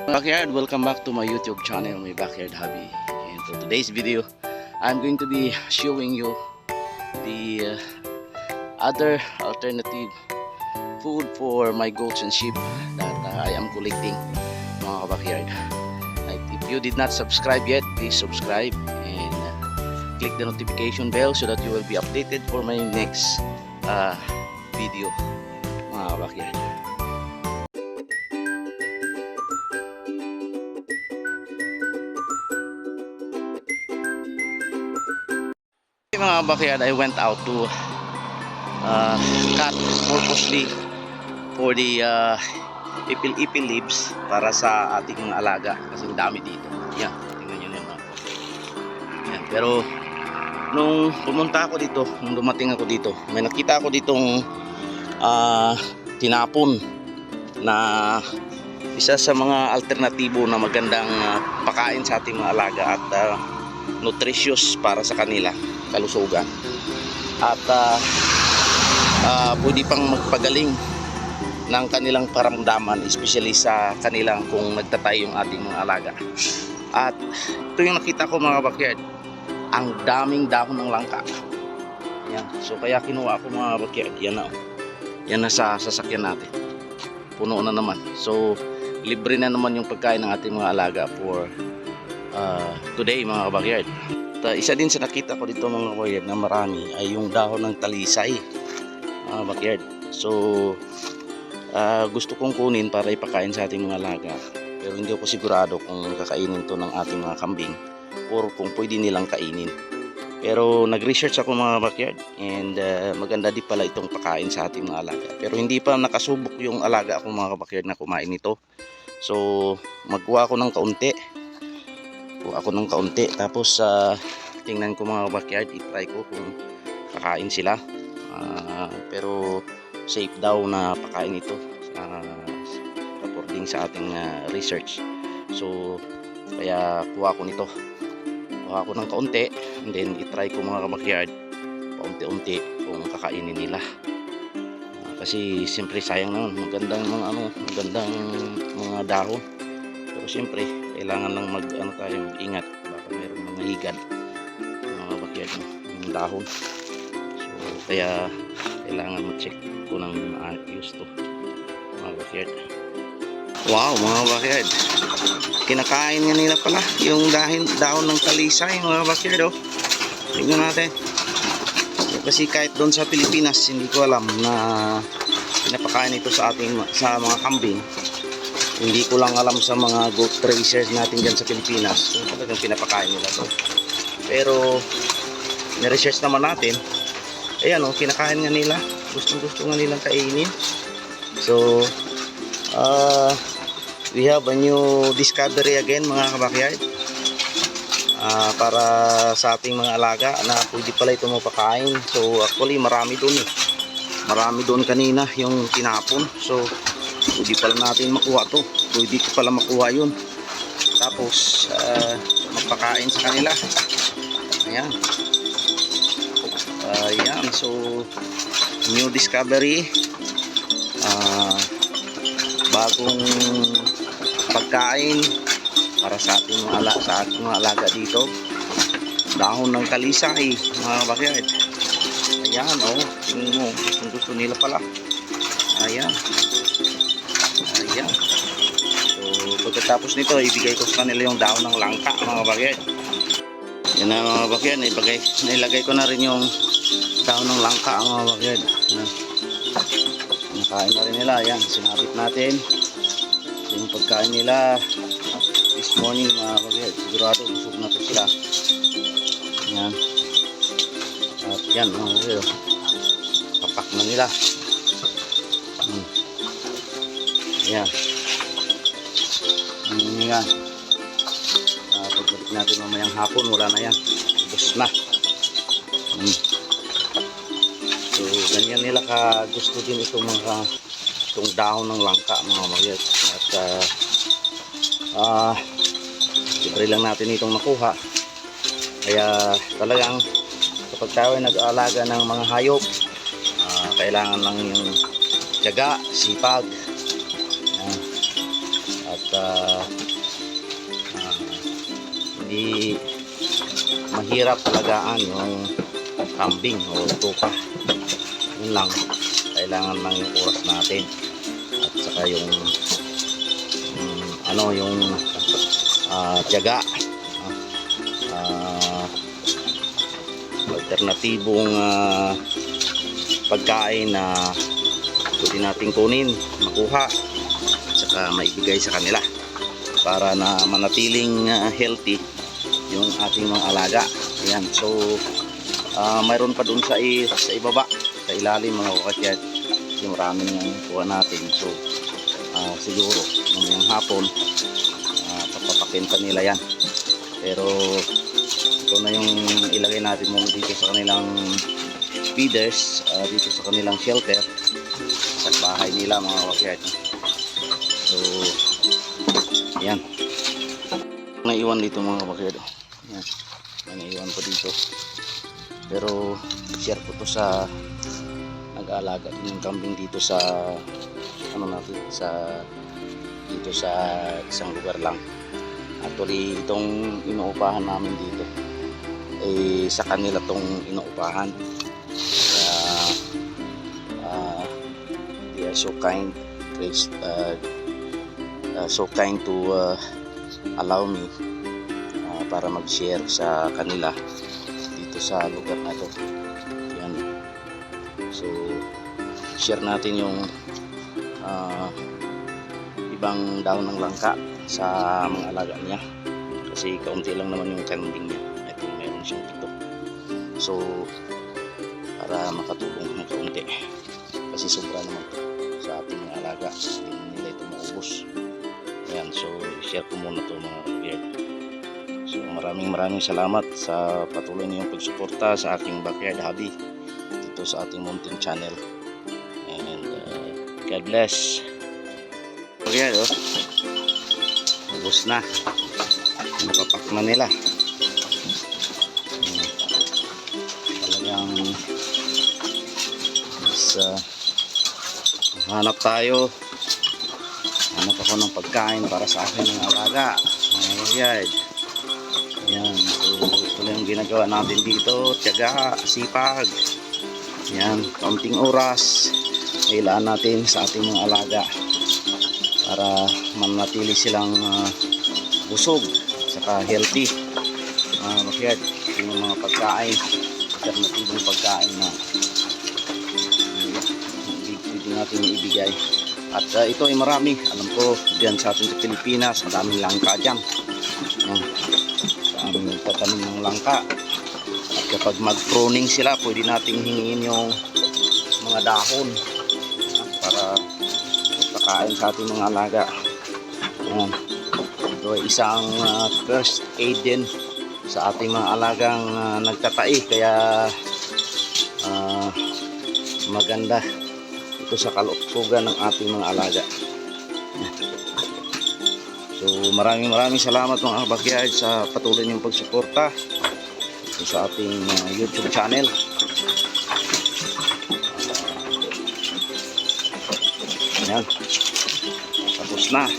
Backyard, welcome back to my YouTube channel, my Backyard Hobby. And for today's video, I'm going to be showing you the other alternative food for my goats and sheep that I am collecting, mga backyard. If you did not subscribe yet, please subscribe and click the notification bell so that you will be updated for my next video, mga backyard. Mga backyard, I went out to cut purposely for the ipil-ipil leaves para sa ating mga alaga kasi dami dito. Yan, tingnan nyo yan, yan. Pero nung pumunta ako dito, nung dumating ako dito, may nakita ako ditong tinapon na isa sa mga alternatibo na magandang pakain sa ating mga alaga at nutritious para sa kanila kalusugan at pwede pang magpagaling ng kanilang paramdaman, especially sa kanilang kung nagtatay yung ating mga alaga. At ito yung nakita ko, mga backyard, ang daming dahon ng langka. Yan. So kaya kinuha ko, mga backyard. Yan na, yan na sa sasakyan natin, puno na naman. So libre na naman yung pagkain ng ating mga alaga for today, mga backyard. Isa din sa nakita ko dito, mga backyard, na marami ay yung dahon ng talisay, mga backyard. So gusto kong kunin para ipakain sa ating mga alaga, pero hindi ako sigurado kung kakainin to ng ating mga kambing or kung pwede nilang kainin. Pero nag-research ako, mga backyard, and maganda di pala itong pakain sa ating mga alaga. Pero hindi pa nakasubok yung alaga ako, mga backyard, na kumain nito. So magkuha ako ng kaunti. Tapos tingnan ko, mga backyard, i-try ko kung kakain sila. Pero safe daw na pakain ito according sa ating research. So kaya kuha ko ng kaunti, and then i-try ko, mga backyard, paunti-unti kung kakainin nila. Kasi siyempre sayang naman, magandang mga dahon. Pero siyempre kailangan lang tayo mag-ingat, baka mayroong mga higad, mga backyard, ng dahon. So kaya kailangan mag-check ko ng ayos to, mga backyard. Wow, mga backyard, kinakain nga nila pala yung dahon ng talisay, mga backyard. Tingnan natin. Kasi kahit doon sa Pilipinas, hindi ko alam na pinapakain ito sa mga kambing. Hindi ko lang alam sa mga goat racers natin dyan sa Pilipinas kung talagang pinapakain nila to. Pero ni-research naman natin, ayan, kinakain nga nila, gusto nga nilang kainin. So we have a new discovery again, mga backyard, para sa ating mga alaga na pwede pala ito mapakain. So actually marami doon kanina yung tinapon. So pwede pala natin makuha to, pwede pala makuha yun, tapos magpakain sa kanila. Ayan, so new discovery, bagong pagkain para sa ating mga alaga dito. Dahon ng talisay, mga backyard. Ayan, tingnan mo, gusto nila pala. Ayan. So pagkatapos nito, ibigay ko sa kanila yung dahon ng langka, mga backyard. Yan na, mga backyard, nilagay ko na rin yung dahon ng langka, mga backyard. Nakain na rin nila. Ayan, sinabit natin yung pagkain nila this morning, mga backyard. Sigurado busog na to sila. Ayan. At yan, mga backyard, papak na nila. Ayan. Yan. Pagbalik natin mamayang hapon, wala na yan, ubos na. So ganyan nila ka gusto din itong dahon ng langka, mga backyard. At libre lang natin itong makuha. Kaya talagang kapag tayo ay nag-aalaga ng mga hayop, kailangan lang yung tiyaga, sipag, at ah, hindi mahirap alagaan yung kambing o tupa. Yun lang, kailangan lang yung oras natin at saka yung tiyaga, alternatibong pagkain na pwede nating kunin, makuha at saka maibigay sa kanila para na manatiling healthy yung ating mga alaga. Ayan, so mayroon pa dun sa ibaba, sa ilalim mga kakyat, yung maraming kuha natin. So siguro mamayang hapon papapakin pa nila yan, pero ito na yung ilagay natin muna dito sa kanilang feeders, dito sa kanilang shelter sa bahay nila mga kakyat. So ayan, naiwan dito mga kakyat. Ayan, may naiwan pa dito, pero share ko to sa nag-aalaga din ng kambing dito sa dito sa isang lugar lang. Actually itong inuupahan namin dito sa kanila tong inuupahan, kaya they are so kind, so kind to allow me para mag-share sa kanila dito sa lugar na to. Yan. So share natin yung ibang dahon ng langka sa mga alaga niya, kasi kaunti lang naman yung kambing niya. Ito, meron siyang pito. So para makatulong ng kaunti, kasi sobra naman to sa ating mga alaga, hindi nila ito maubos. Ayan, so share ko muna to mga backyard. So maraming salamat sa patuloy niyong pagsuporta sa aking backyard hobby dito sa ating Mountain Channel, and God bless. Backyard, ubos na, napapak na nila. Talagang hanap tayo, hanap ako ng pagkain para sa akin ng alaga mga backyard. Yan, so ito lang yung ginagawa natin dito, tiyaga, sipag. Yan, kaunting oras kailangan natin sa ating mga alaga para manatili silang busog saka healthy. Backyard, yung mga pagkain, alternatibong pagkain na pwede natin ibigay. At ito ay marami, alam ko diyan sa ating Pilipinas madaming langka dyan. Sa aming tatanim ng langka, at kapag mag-pruning sila pwede nating hingin yung mga dahon para pagkain sa ating mga alaga. Ayan. Ito ay isang first aid din sa ating mga alagang nagtatai, kaya maganda ito sa kalusugan ng ating mga alaga. So maraming salamat mga backyard sa patuloy niyong pagsuporta sa ating YouTube channel. Ayan, tapos na.